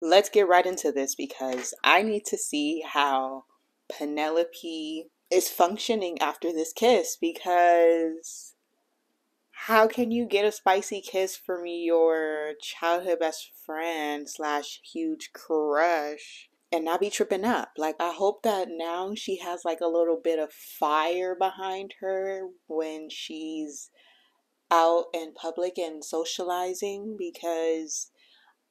let's get right into this because I need to see how Penelope is functioning after this kiss, because how can you get a spicy kiss from your childhood best friend slash huge crush and not be tripping up? Like, I hope that now she has like a little bit of fire behind her when she's out in public and socializing, because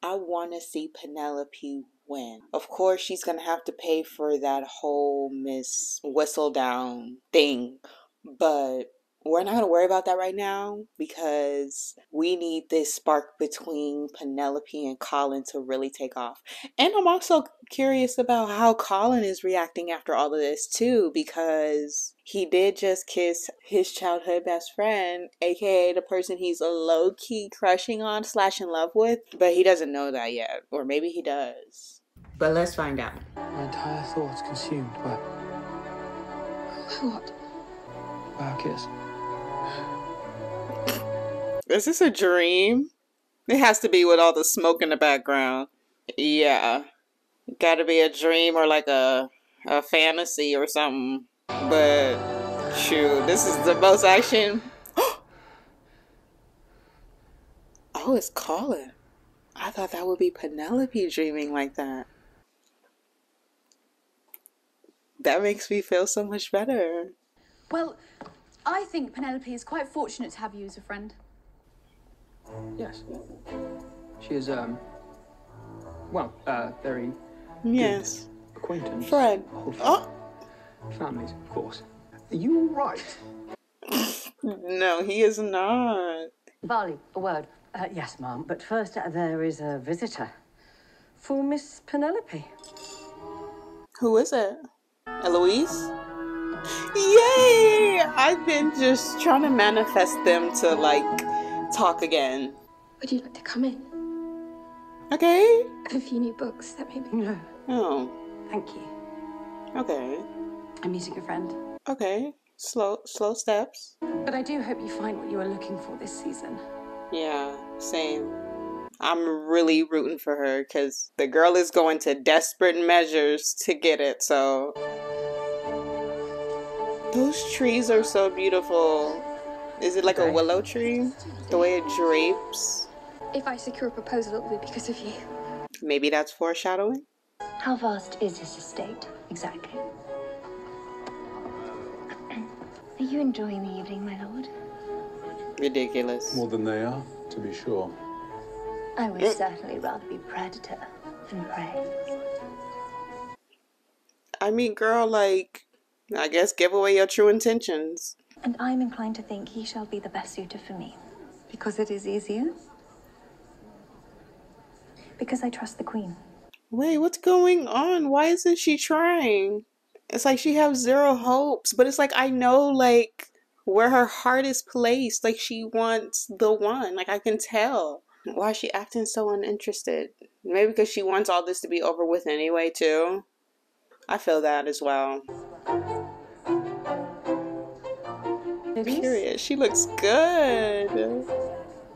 I want to see Penelope win. Of course, she's going to have to pay for that whole Miss Whistledown thing, but we're not going to worry about that right now because we need this spark between Penelope and Colin to really take off. And I'm also curious about how Colin is reacting after all of this too, because he did just kiss his childhood best friend, aka the person he's low-key crushing on slash in love with, but he doesn't know that yet. Or maybe he does. But let's find out. My entire thoughts consumed by... What? By our kiss. Is this a dream? It has to be with all the smoke in the background. Yeah. Gotta be a dream or like a fantasy or something. But shoot, this is the most action. Oh, it's Colin. I thought that would be Penelope dreaming like that. That makes me feel so much better. Well, I think Penelope is quite fortunate to have you as a friend. Yes. She is, very Yes. good acquaintance. Friend. Oh. Families, of course. Are you all right? No, he is not. Barley, a word. Yes, ma'am, but first there is a visitor for Miss Penelope. Who is it? Eloise? Yay! I've been just trying to manifest them to, like, talk again. Would you like to come in? Okay. I have a few new books that maybe... No, Oh, thank you. okay. I'm meeting a friend. Okay. Slow steps. But I do hope you find what you are looking for this season. Yeah, same. I'm really rooting for her because the girl is going to desperate measures to get it, so... Those trees are so beautiful. Is it like a willow tree? The way it drapes? If I secure a proposal, it will be because of you. Maybe that's foreshadowing? How vast is this estate, exactly? Are you enjoying the evening, my lord? Ridiculous. More than they are, to be sure. I would certainly rather be predator than prey. I mean, girl, like, I guess give away your true intentions. And I'm inclined to think he shall be the best suitor for me. Because it is easier? Because I trust the queen. Wait, what's going on? Why isn't she trying? It's like she has zero hopes, but it's like I know, like, where her heart is placed. Like, she wants the one. Like, I can tell. Why is she acting so uninterested? Maybe because she wants all this to be over with anyway, too. I feel that as well. Period. She looks good.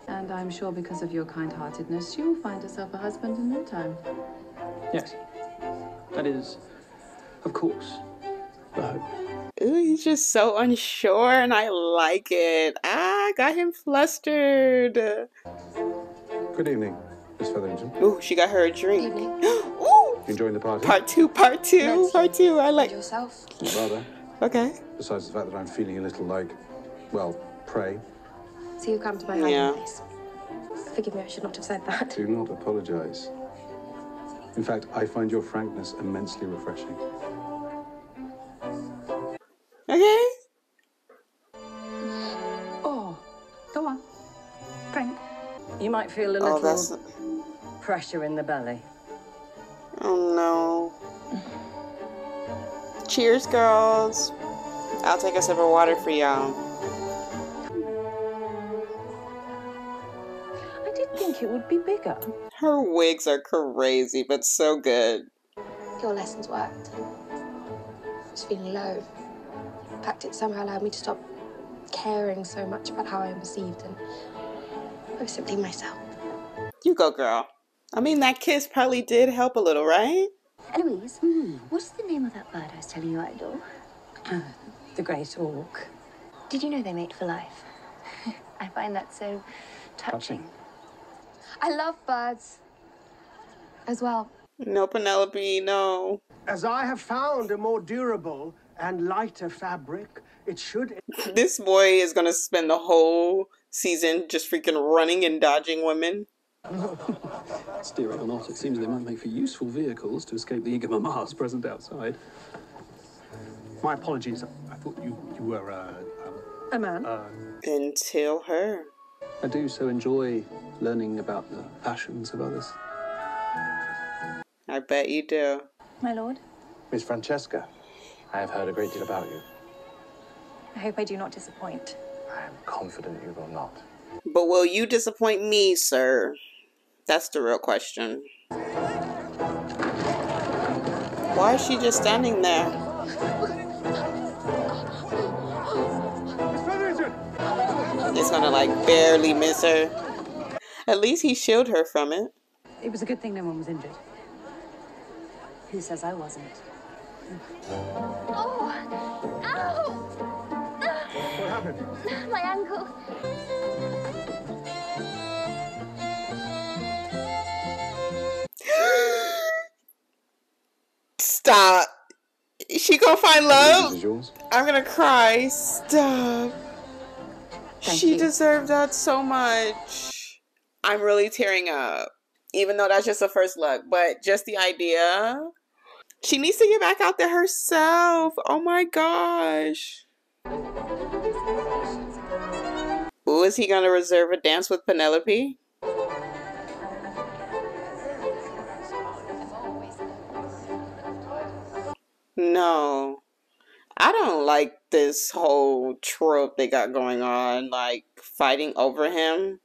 And I'm sure because of your kind-heartedness, she will find herself a husband in no time. Yes. That is, of course, the hope. Ooh, he's just so unsure, and I like it. Ah, got him flustered. Good evening, Miss Featherington. Ooh, she got her a drink. Evening. Ooh! Enjoying the party? Part two. I like. Yourself. Rather. Okay. Besides the fact that I'm feeling a little like, well, prey. So you come to my hiding Yeah. place. Forgive me, I should not have said that. Do not apologize. In fact, I find your frankness immensely refreshing. Okay. Oh, go on. Drink. You might feel a Oh, little that's. pressure in the belly. Oh no. Cheers, girls. I'll take a sip of water for y'all. I did think it would be bigger. Her wigs are crazy, but so good. Your lessons worked. I was feeling low. In fact, it somehow allowed me to stop caring so much about how I am perceived, and I was simply myself. You go, girl. I mean, that kiss probably did help a little, right? Eloise, what's the name of that bird I was telling you I adore? The great auk. Did you know they mate for life? I find that so touching. I love birds as well. No, Penelope, no. As I have found a more durable and lighter fabric, it should... This boy is gonna spend the whole season just freaking running and dodging women. Steer it or not, it seems they might make for useful vehicles to escape the eager mamas present outside. My apologies. I thought you were, A man? Until her. I do so enjoy learning about the passions of others. I bet you do. My lord, Miss Francesca, I have heard a great deal about you. I hope I do not disappoint. I am confident you will not. But will you disappoint me, sir? That's the real question. Why is she just standing there? It's gonna like barely miss her. At least he shielded her from it. It was a good thing no one was injured. Who says I wasn't? Oh! Ow! What happened? My ankle. Stop. She gonna find love? This is yours. I'm gonna cry. Stop. Thank She you. deserved that so much. I'm really tearing up. Even though that's just a first look. But just the idea. She needs to get back out there herself. Oh my gosh. Ooh, is he gonna reserve a dance with Penelope? No. I don't like this whole trope they got going on, like fighting over him.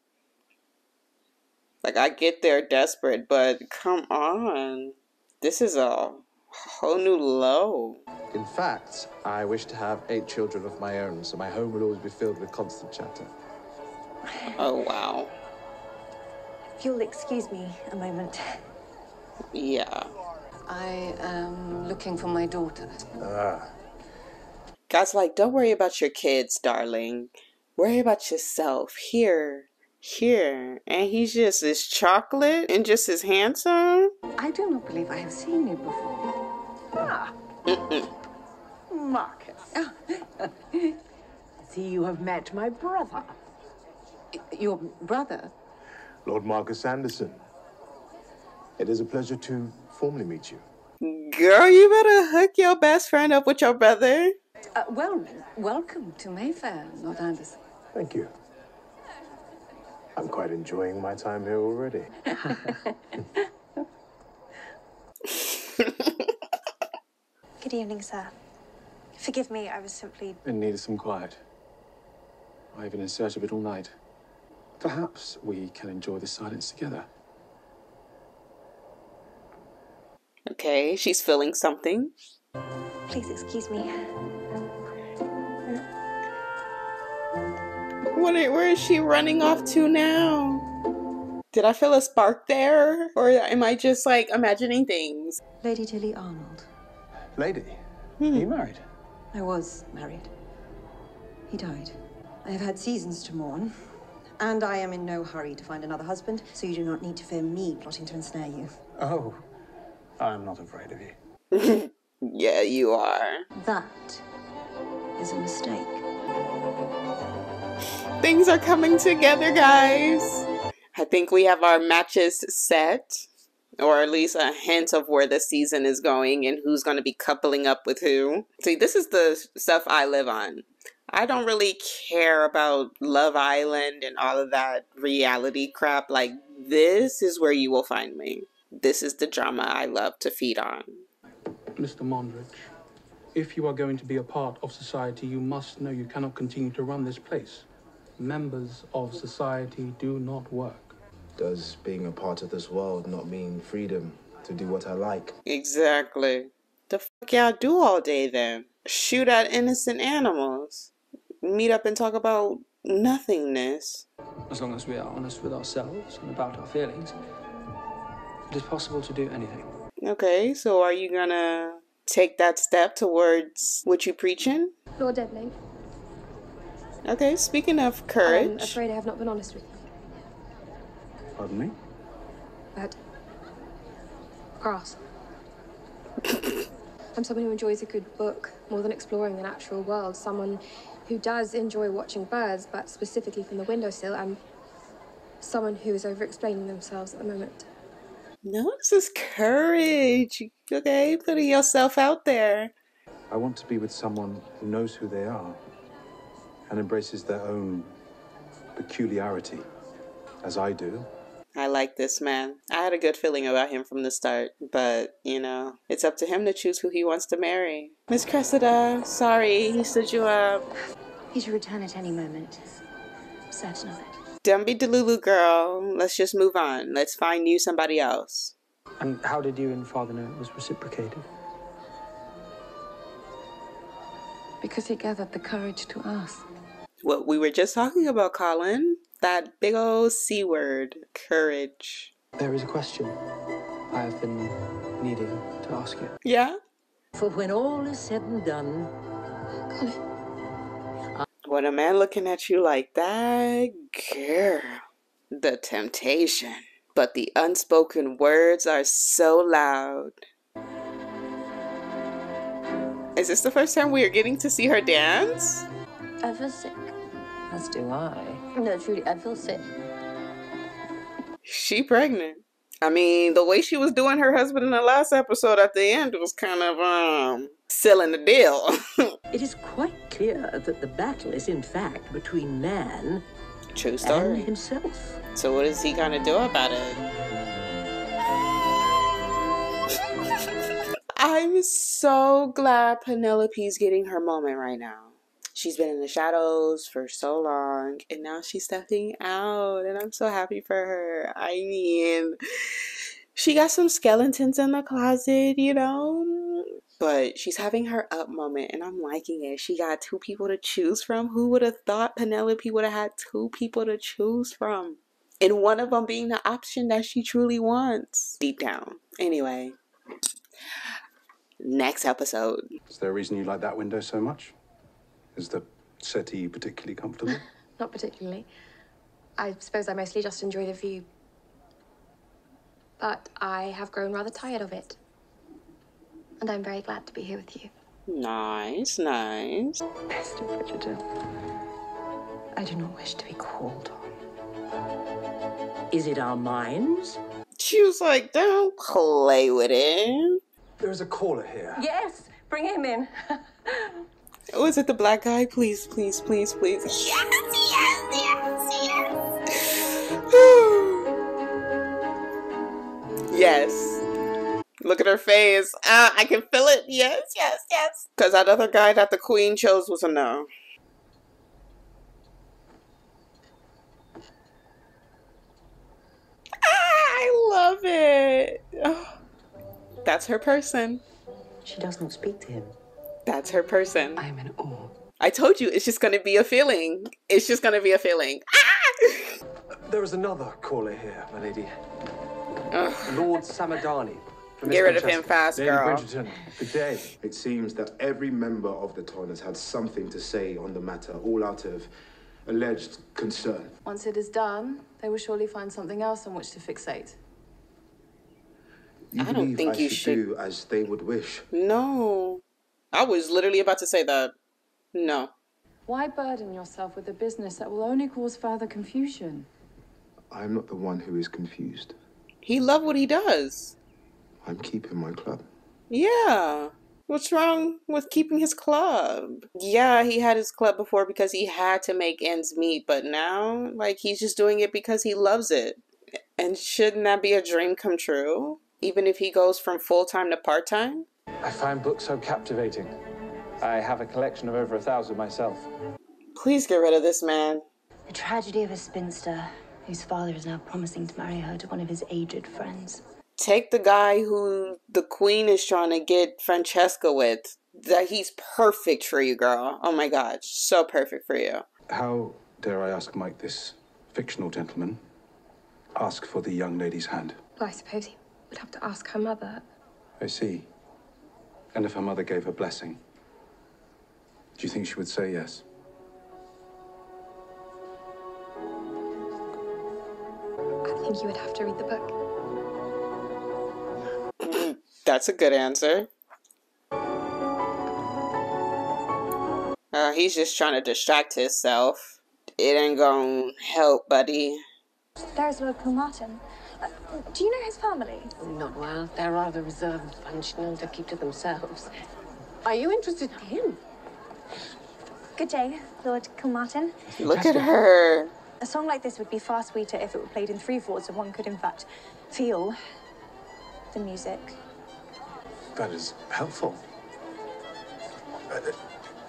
Like, I get they're desperate, but come on. This is a whole new low. In fact, I wish to have 8 children of my own, so my home will always be filled with constant chatter. Oh, wow. If you'll excuse me a moment. Yeah. I am looking for my daughter. God's like, don't worry about your kids, darling. Worry about yourself. Here. And he's just as chocolate and just as handsome. I do not believe I have seen you before. Marcus. See, you have met my brother. Your brother? Lord Marcus Anderson. It is a pleasure to formally meet you. Girl, you better hook your best friend up with your brother. Well, welcome to Mayfair, Lord Anderson. Thank you. I'm quite enjoying my time here already. Good evening, sir. Forgive me, I was simply... It needed some quiet. I've been in search of it all night. Perhaps we can enjoy the silence together. Okay, she's feeling something. Please excuse me. Where is she running off to now? Did I feel a spark there? Or am I just like imagining things? Lady Tilly Arnold. Lady, are you married? I was married. He died. I have had seasons to mourn, and I am in no hurry to find another husband, so you do not need to fear me plotting to ensnare you. Oh, I'm not afraid of you. Yeah, you are. That is a mistake. Things are coming together, guys. I think we have our matches set. Or at least a hint of where the season is going and who's going to be coupling up with who. See, this is the stuff I live on. I don't really care about Love Island and all of that reality crap. Like, this is where you will find me. This is the drama I love to feed on. Mr. Mondridge, if you are going to be a part of society, you must know you cannot continue to run this place. Members of society do not work. Does being a part of this world not mean freedom to do what I like? Exactly. The fuck y'all do all day then? Shoot at innocent animals. Meet up and talk about nothingness. As long as we are honest with ourselves and about our feelings, It is possible to do anything. Okay, so are you gonna take that step towards what you preaching? Lord Devlin, Okay, speaking of I'm courage. afraid I have not been honest with you. Pardon me? But grass. I'm someone who enjoys a good book more than exploring the natural world. Someone who does enjoy watching birds, but specifically from the windowsill. I'm someone who is over-explaining themselves at the moment. No, this is courage. Okay, putting yourself out there. I want to be with someone who knows who they are and embraces their own peculiarity, as I do. I like this man. I had a good feeling about him from the start, but, you know, it's up to him to choose who he wants to marry. Miss Cressida, sorry, he stood you up. He should return at any moment. I'm certain of it. Don't be delulu, girl. Let's just move on. Let's find you somebody else. And how did you and Father know it was reciprocated? Because he gathered the courage to ask. What we were just talking about, Colin. That big old C word, courage. There is a question I have been needing to ask you. Yeah? For when all is said and done, When a man looking at you like that, girl, the temptation. But the unspoken words are so loud. Is this the first time we are getting to see her dance? I feel sick. as do I. No, truly, I feel sick. She pregnant. I mean, the way she was doing her husband in the last episode at the end was kind of, sealing the deal. It is quite clear that the battle is in fact between man True story. and himself. So what is he gonna do about it? I'm so glad Penelope's getting her moment right now. She's been in the shadows for so long, and now she's stepping out, and I'm so happy for her. I mean, she got some skeletons in the closet, you know, but she's having her up moment, and I'm liking it. She got two people to choose from. Who would have thought Penelope would have had two people to choose from? And one of them being the option that she truly wants deep down. Anyway, next episode. Is there a reason you like that window so much? Is the settee particularly comfortable? Not particularly. I suppose I mostly just enjoy the view. But I have grown rather tired of it. And I'm very glad to be here with you. Nice, nice. Mr. Bridgerton, I do not wish to be called on. Is it our minds? She was like, don't play with it. There is a caller here. Yes, bring him in. Oh, is it the black guy? Please, please, please, please. Yes, yes, yes, yes. Yes. Look at her face. I can feel it. Yes, yes, yes. Because that other guy that the queen chose was a no. I love it. Oh, that's her person. She does not speak to him. That's her person. I am in awe. I told you, it's just going to be a feeling. It's just going to be a feeling. Ah! There is another caller here, my lady. Ugh. Lord Samadani. Get rid of him fast, Lady girl. Bridgerton, good day. It seems that every member of the town has had something to say on the matter, all out of alleged concern. Once it is done, they will surely find something else on which to fixate. You I don't believe think I you should do as they would wish? No. I was literally about to say that. No. Why burden yourself with a business that will only cause further confusion? I'm not the one who is confused. He loves what he does. I'm keeping my club. Yeah. What's wrong with keeping his club? Yeah, he had his club before because he had to make ends meet, but now, like, he's just doing it because he loves it. And shouldn't that be a dream come true? Even if he goes from full-time to part-time? I find books so captivating. I have a collection of over 1,000 myself. Please get rid of this man. The tragedy of a spinster whose father is now promising to marry her to one of his aged friends. Take the guy who the queen is trying to get Francesca with. That he's perfect for you, girl. Oh my God, so perfect for you. How dare I ask Mike, this fictional gentleman, ask for the young lady's hand? Well, I suppose would have to ask her mother. I see. And if her mother gave her blessing, do you think she would say yes? I think you would have to read the book. That's a good answer. He's just trying to distract himself. It ain't gonna help, buddy. There's Lord Kilmartin. Do you know his family? Not well. They're rather reserved bunch, known to keep to themselves. Are you interested in him? Good day, Lord Kilmartin. Look at her. A song like this would be far sweeter if it were played in 3/4, and one could, in fact, feel the music. That is helpful.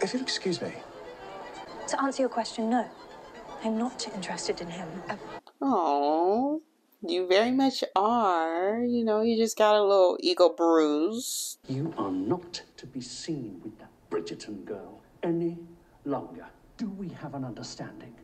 If you'll excuse me. To answer your question, no. I'm not interested in him. Oh, you very much are. You know, you just got a little ego bruise. You are not to be seen with that Bridgerton girl any longer. Do we have an understanding?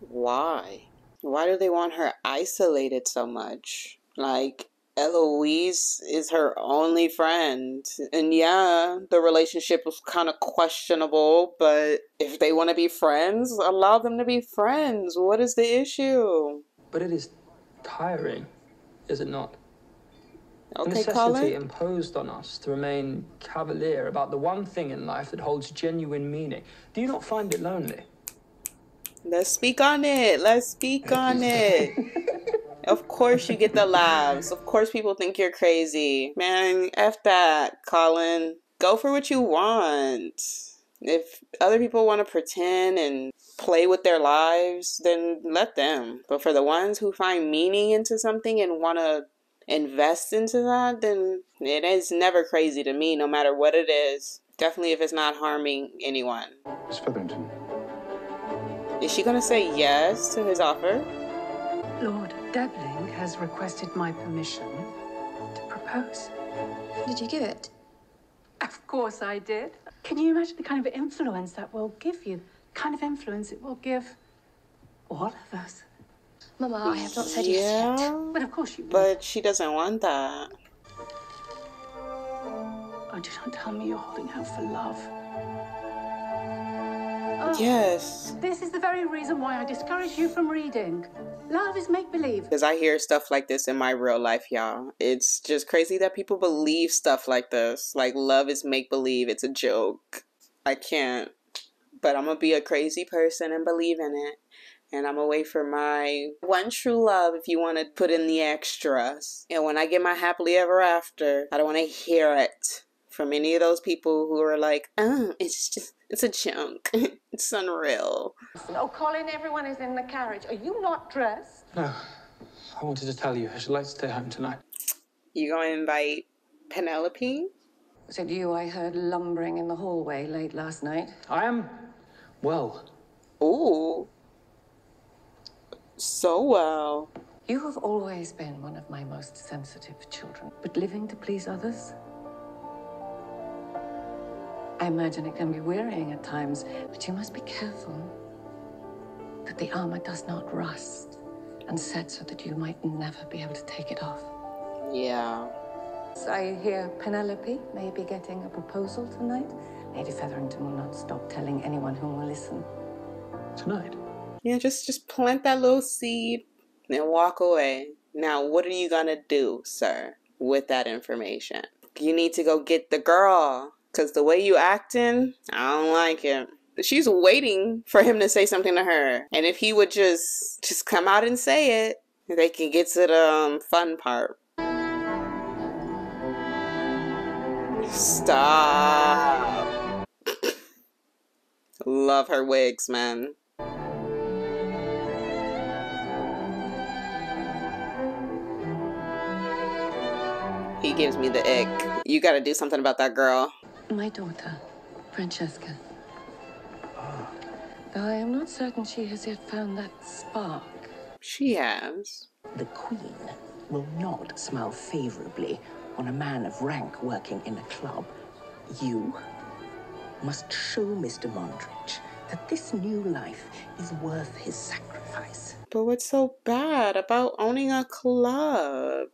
Why? Why do they want her isolated so much? Like, Eloise is her only friend. And yeah, the relationship was kind of questionable, but if they want to be friends, allow them to be friends. What is the issue? But it is tiring, is it not? Okay, the necessity Colin? imposed on us to remain cavalier about the one thing in life that holds genuine meaning. Do you not find it lonely? Let's speak on it. Let's speak on it. Of course you get the laughs. Of course people think you're crazy. Man, F that, Colin. Go for what you want. If other people want to pretend and play with their lives, then let them. But for the ones who find meaning into something and want to invest into that, then it is never crazy to me, no matter what it is. Definitely if it's not harming anyone. Miss Featherington. Is she going to say yes to his offer? Lord Devling has requested my permission to propose. Did you give it? Of course I did. Can you imagine the kind of influence that will give you? The kind of influence it will give all of us. Mama, I have not said yes yet. But of course you will. But she doesn't want that. Oh, do not tell me you're holding out for love. Yes. This is the very reason why I discourage you from reading. Love is make-believe. Because I hear stuff like this in my real life, y'all. It's just crazy that people believe stuff like this. Like, love is make-believe. It's a joke. I can't. But I'm going to be a crazy person and believe in it. And I'm going to wait for my one true love, if you want to put in the extras. And when I get my happily ever after, I don't want to hear it from any of those people who are like, oh, it's a joke. It's unreal. Oh, Colin, everyone is in the carriage. Are you not dressed? No. I wanted to tell you I should like to stay home tonight. You going to invite Penelope? Was it you I heard lumbering in the hallway late last night? I am well. Ooh. So well. You have always been one of my most sensitive children, but living to please others? I imagine it can be wearying at times, but you must be careful that the armor does not rust and set so that you might never be able to take it off. Yeah. So I hear Penelope may be getting a proposal tonight. Lady Featherington will not stop telling anyone who will listen. Tonight? Yeah, just plant that little seed and walk away. Now, what are you gonna do, sir, with that information? You need to go get the girl. Because the way you acting, I don't like it. She's waiting for him to say something to her. And if he would just come out and say it, they can get to the fun part. Stop. Love her wigs, man. He gives me the ick. You gotta do something about that girl. My daughter, Francesca. Though I am not certain she has yet found that spark. She has. The Queen will not smile favorably on a man of rank working in a club. You must show Mr. Mondridge that this new life is worth his sacrifice. But what's so bad about owning a club?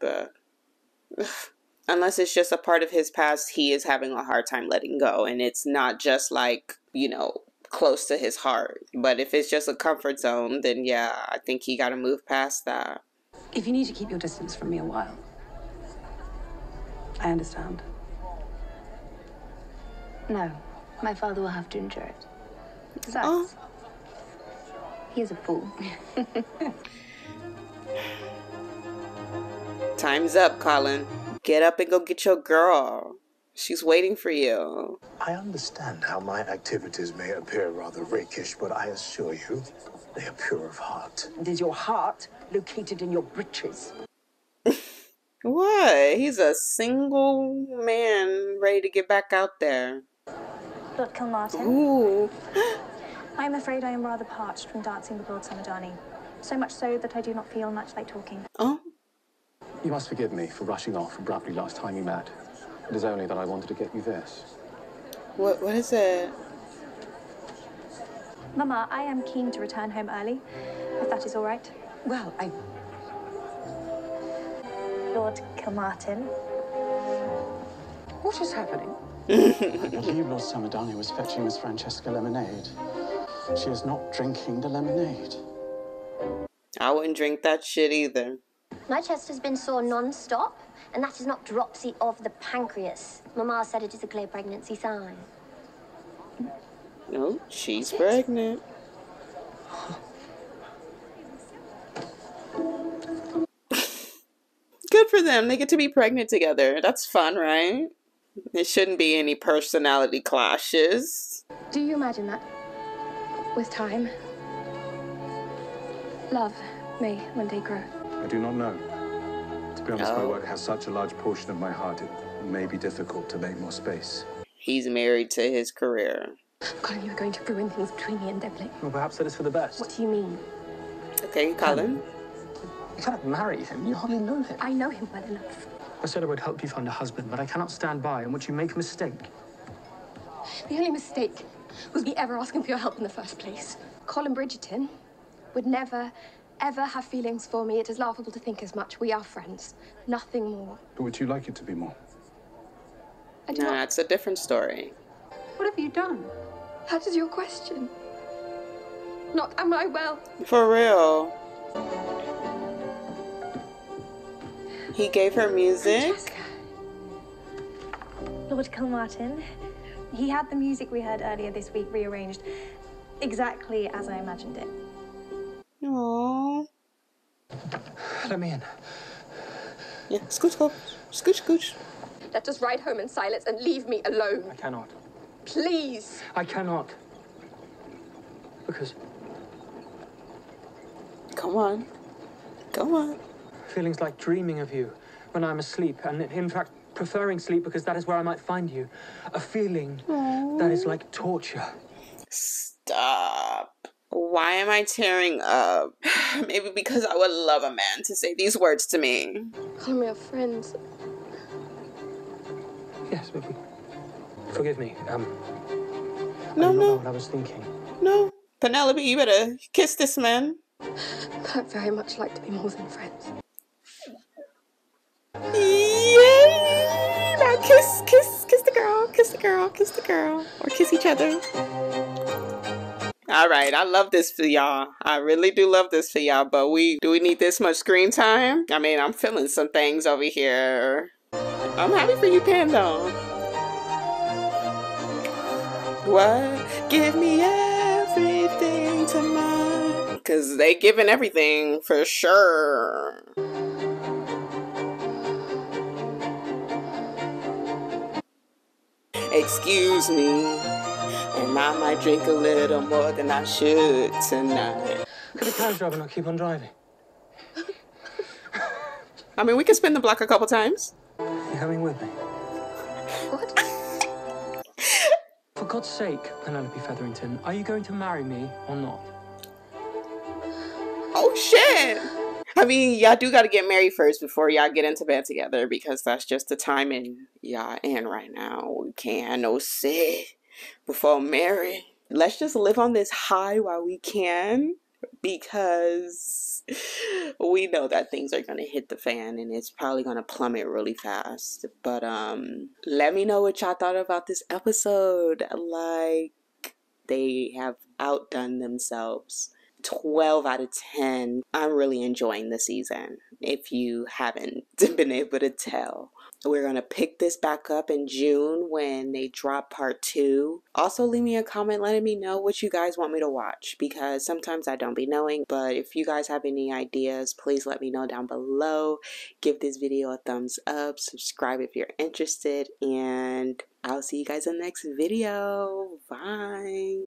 Unless it's just a part of his past he is having a hard time letting go, and it's not just like, you know, close to his heart. But if it's just a comfort zone, then yeah, I think he got to move past that. If you need to keep your distance from me a while, I understand. No, my father will have to endure it. Besides, he is a fool. Time's up, Colin. Get up and go get your girl. She's waiting for you. I understand how my activities may appear rather rakish, but I assure you, they are pure of heart. And is your heart located in your breeches? What? He's a single man ready to get back out there. Lord Kilmartin. Ooh. I am afraid I am rather parched from dancing with Lord Samadani. So much so that I do not feel much like talking. Oh? You must forgive me for rushing off abruptly last time we met. It is only that I wanted to get you this. What is it? Mama, I am keen to return home early, if that is all right. Well, Lord Kilmartin. What is happening? I believe Lord Samadani was fetching Miss Francesca lemonade. She is not drinking the lemonade. I wouldn't drink that shit either. My chest has been sore non-stop, and that is not dropsy of the pancreas. Mama said it is a clear pregnancy sign. No, she's pregnant. Good for them. They get to be pregnant together. That's fun, right? There shouldn't be any personality clashes. Do you imagine that, with time, love may one day grow? I do not know. To be honest, my work has such a large portion of my heart, it may be difficult to make more space. He's married to his career. Colin, you are going to ruin things between me and Devlin. Well, perhaps that is for the best. What do you mean? Okay, Colin. You cannot marry him. You hardly know him. I know him well enough. I said I would help you find a husband, but I cannot stand by and watch you make a mistake. The only mistake was me ever asking for your help in the first place. Colin Bridgerton would never, ever have feelings for me. It is laughable to think as much. We are friends. Nothing more. But would you like it to be more? No, that's a different story. What have you done? That is your question. Not am I well? For real. He gave her music. Lord Kilmartin. He had the music we heard earlier this week rearranged exactly as I imagined it. Aww. Let me in. Yeah, scooch, go. Scooch, scooch. Let us ride home in silence and leave me alone. I cannot. Please. I cannot. Because... Come on. Come on. Feelings like dreaming of you when I'm asleep, and in fact, preferring sleep because that is where I might find you. A feeling that is like torture. Stop. Why am I tearing up? Maybe because I would love a man to say these words to me. Colin, we are friends. Yes, baby. Forgive me. No, I don't know no. what I was thinking. No. Penelope, you better kiss this man. I'd very much like to be more than friends. Yay! Now kiss the girl, kiss the girl, kiss the girl. Or kiss each other. Alright, I love this for y'all. I really do love this for y'all, but do we need this much screen time? I mean, I'm feeling some things over here. I'm happy for you, Pando. What? Give me everything tonight. Cause they giving everything for sure. Excuse me, and I might drink a little more than I should tonight. Could a cab driver not keep on driving? I mean, we can spin the block a couple times. You coming with me? What? For God's sake, Penelope Featherington, are you going to marry me or not? Oh, shit! I mean, y'all do gotta get married first before y'all get into bed together, because that's just the timing y'all in right now. We can't no sit before marriage. Let's just live on this high while we can. because we know that things are going to hit the fan and it's probably going to plummet really fast. But let me know what y'all thought about this episode. Like, they have outdone themselves. 12 out of 10. I'm really enjoying the season, if you haven't been able to tell. We're going to pick this back up in June when they drop part 2. Also, leave me a comment letting me know what you guys want me to watch, because sometimes I don't be knowing. But if you guys have any ideas, please let me know down below. Give this video a thumbs up. Subscribe if you're interested. And I'll see you guys in the next video. Bye.